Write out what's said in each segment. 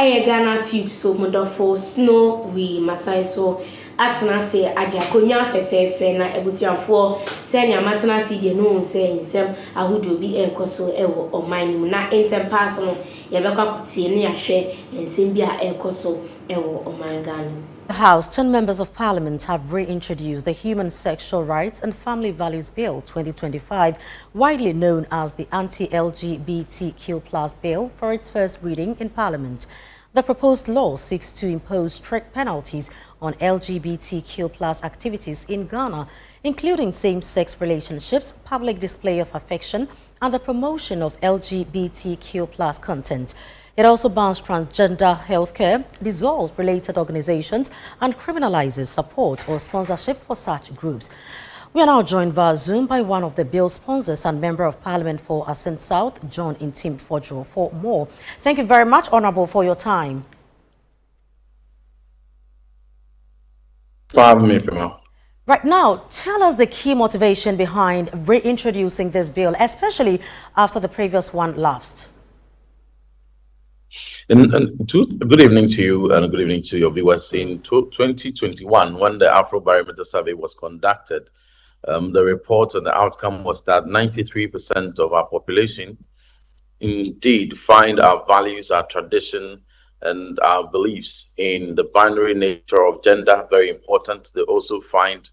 a Ghanatube so modofo snow we masai so atena se aja konwa fefefe na ebusiafo se nya matena se de no se nsem ahodo bi enkoso ewo oman na intempass no ye bekwa kutie ne ahwe nsem bi a enkoso ewo oman Ghana. The House, 10 members of Parliament have reintroduced the Human Sexual Rights and Family Values Bill 2025, widely known as the Anti-LGBTQ+ Bill, for its first reading in Parliament. The proposed law seeks to impose strict penalties on LGBTQ+ activities in Ghana, including same-sex relationships, public display of affection, and the promotion of LGBTQ+ content. It also bans transgender healthcare, dissolves related organizations, and criminalizes support or sponsorship for such groups. We are now joined via Zoom by one of the bill's sponsors and Member of Parliament for Ascent South, John Intim Fodro, for more. Thank you very much, Honorable, for your time. Pardon me, Female. Right now, tell us the key motivation behind reintroducing this bill, especially after the previous one lapsed. Good evening to you and good evening to your viewers. In 2021, when the Afrobarometer survey was conducted, the report and the outcome was that 93% of our population indeed find our values, our tradition, and our beliefs in the binary nature of gender very important. They also find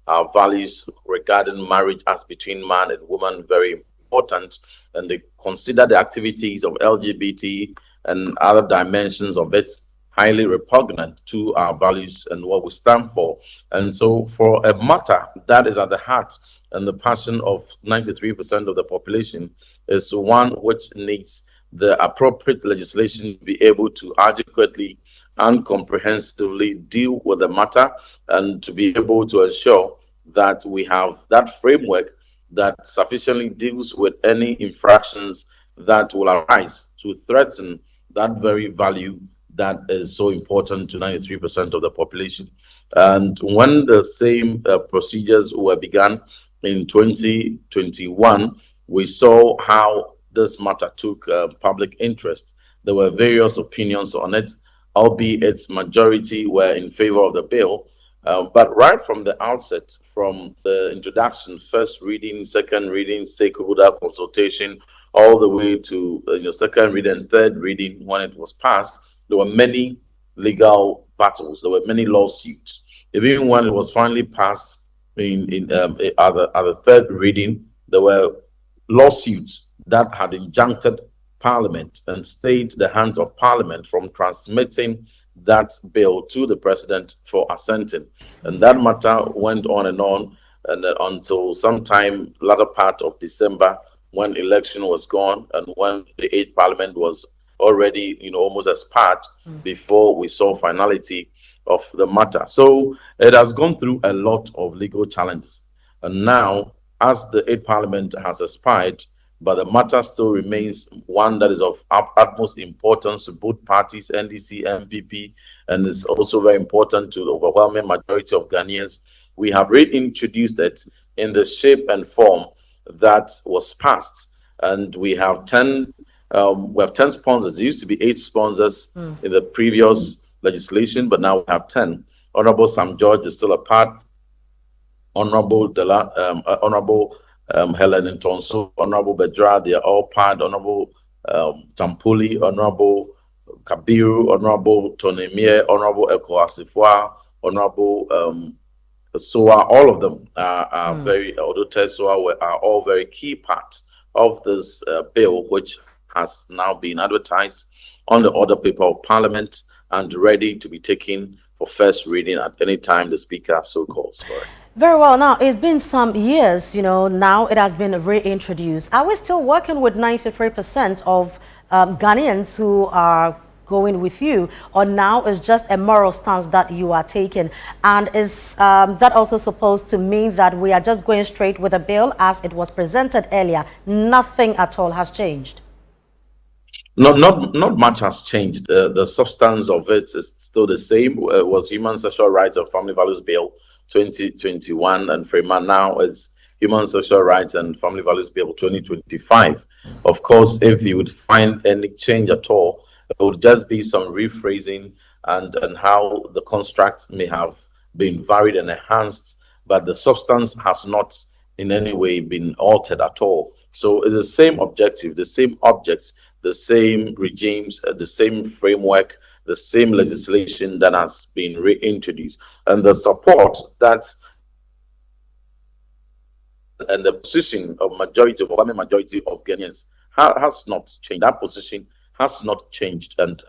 our values regarding marriage as between man and woman very important, and they consider the activities of LGBT and other dimensions of it highly repugnant to our values and what we stand for. And so for a matter that is at the heart and the passion of 93% of the population is one which needs the appropriate legislation to be able to adequately and comprehensively deal with the matter and to be able to ensure that we have that framework that sufficiently deals with any infractions that will arise to threaten that very value that is so important to 93% of the population. And when the same procedures were begun in 2021, we saw how this matter took public interest. There were various opinions on it, albeit its majority were in favor of the bill. But right from the outset, from the introduction, first reading, second reading, stakeholder consultation, all the way to second reading and third reading, when it was passed, there were many legal battles. There were many lawsuits. Even when it was finally passed at the third reading, there were lawsuits that had injuncted Parliament and stayed the hands of Parliament from transmitting that bill to the President for assenting. And that matter went on and until sometime latter part of December, when election was gone and when the 8th Parliament was already, almost expired before we saw finality of the matter. So it has gone through a lot of legal challenges. And now, as the 8th Parliament has expired, but the matter still remains one that is of utmost importance to both parties, NDC, MPP, and is also very important to the overwhelming majority of Ghanaians. We have reintroduced it in the shape and form that was passed, and we have 10 sponsors. It used to be 8 sponsors in the previous legislation, but now we have 10. Honorable Sam George is still a part. Honorable Helen Ntonso, Honorable Bedra, they are all part. Honorable Tampuli, Honorable Kabiru, Honorable Tonemie, Honorable Eko Asifwa, Honorable Soa, all of them are very, although Soa are all very key parts of this bill, which has now been advertised on the order paper of Parliament and ready to be taken for first reading at any time the Speaker so calls for it. Very well. Now, it's been some years, now it has been reintroduced. Are we still working with 93% of Ghanaians who are going with you, or now it's just a moral stance that you are taking? And is that also supposed to mean that we are just going straight with the bill as it was presented earlier? Nothing at all has changed? Not much has changed. The substance of it is still the same. It was Human Sexual Rights and Family Values Bill 2021, and Freeman now it's Human Sexual Rights and Family Values Bill 2025. Of course, if you would find any change at all, would just be some rephrasing and how the construct may have been varied and enhanced, but the substance has not in any way been altered at all. So it's the same objective, the same objects, the same regimes, the same framework, the same legislation that has been reintroduced, and the support that and the position of overwhelming majority of Ghanaians has not changed. That position has not changed, and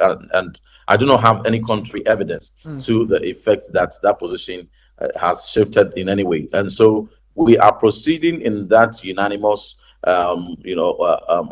I do not have any contrary evidence to the effect that that position has shifted in any way. And so we are proceeding in that unanimous,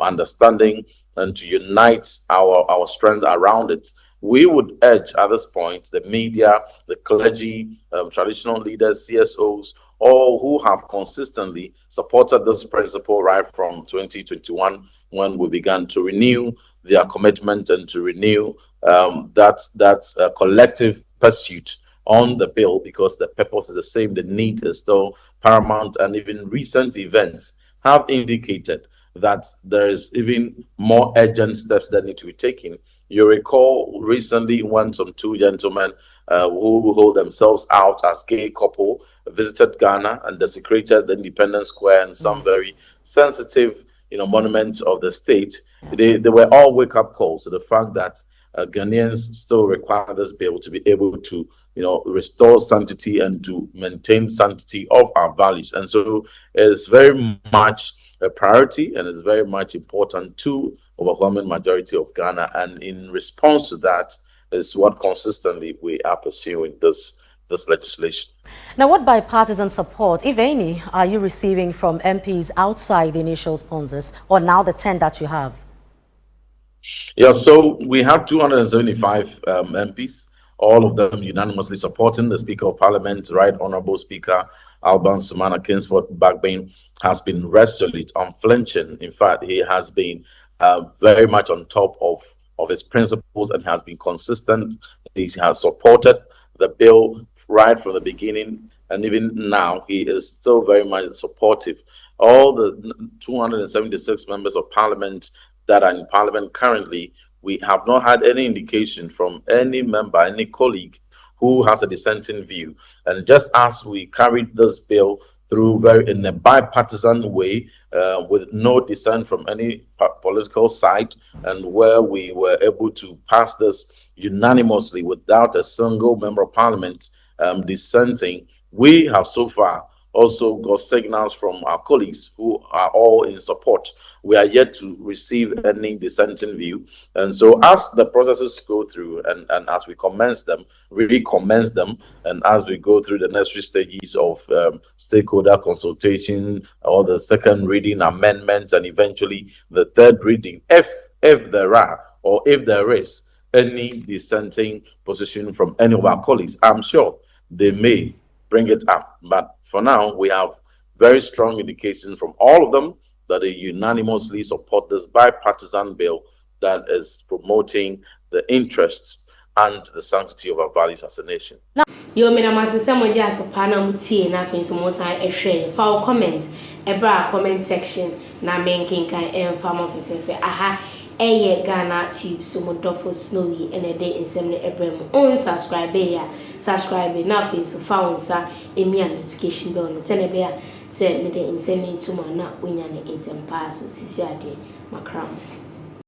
understanding, and to unite our strength around it. We would urge at this point the media, the clergy, traditional leaders, CSOs, all who have consistently supported this principle right from 2021 when we began to renew their commitment and to renew that collective pursuit on the bill, because the purpose is the same, the need is still paramount, and even recent events have indicated that there is even more urgent steps that need to be taken. You recall recently when some two gentlemen who hold themselves out as gay couple visited Ghana and desecrated the Independence Square and some very sensitive, monuments of the state. They were all wake-up calls to the fact that Ghanaians still require this bill to be able to, restore sanctity and to maintain sanctity of our values. And so it's very much a priority and it's very much important to overwhelming majority of Ghana. And in response to that is what consistently we are pursuing this legislation. Now, what bipartisan support, if any, are you receiving from MPs outside the initial sponsors, or now the 10 that you have? Yeah, so we have 275 MPs, all of them unanimously supporting the Speaker of Parliament. Right Honorable Speaker Alban Sumana Kingsford Bagbane has been resolute, unflinching. In fact, he has been very much on top of his principles and has been consistent. He has supported the bill right from the beginning, and even now he is still very much supportive. All the 276 members of Parliament that are in Parliament currently, we have not had any indication from any member, any colleague who has a dissenting view. And just as we carried this bill through in a bipartisan way, with no dissent from any political side, and where we were able to pass this unanimously without a single member of Parliament dissenting, we have so far also got signals from our colleagues who are all in support. We are yet to receive any dissenting view. And so as the processes go through and as we really commence them, and as we go through the necessary stages of stakeholder consultation, or the second reading amendments, and eventually the third reading, if there are, or if there is any dissenting position from any of our colleagues, I'm sure they may bring it up. But for now, we have very strong indications from all of them that they unanimously support this bipartisan bill that is promoting the interests and the sanctity of our values as a nation. Yo, me na masese moja asopana mutie na afin so motan ehwe fa comment ebra comment section na menkinkan emfama fefefe aha eye Ghanatube so modofo snowy ene de ensem ne ebrem on subscribe na afin so fa onsa emi notification bell no se ne be a se me de ensem ne tuma na onya ne intem pa so sisi ade makram.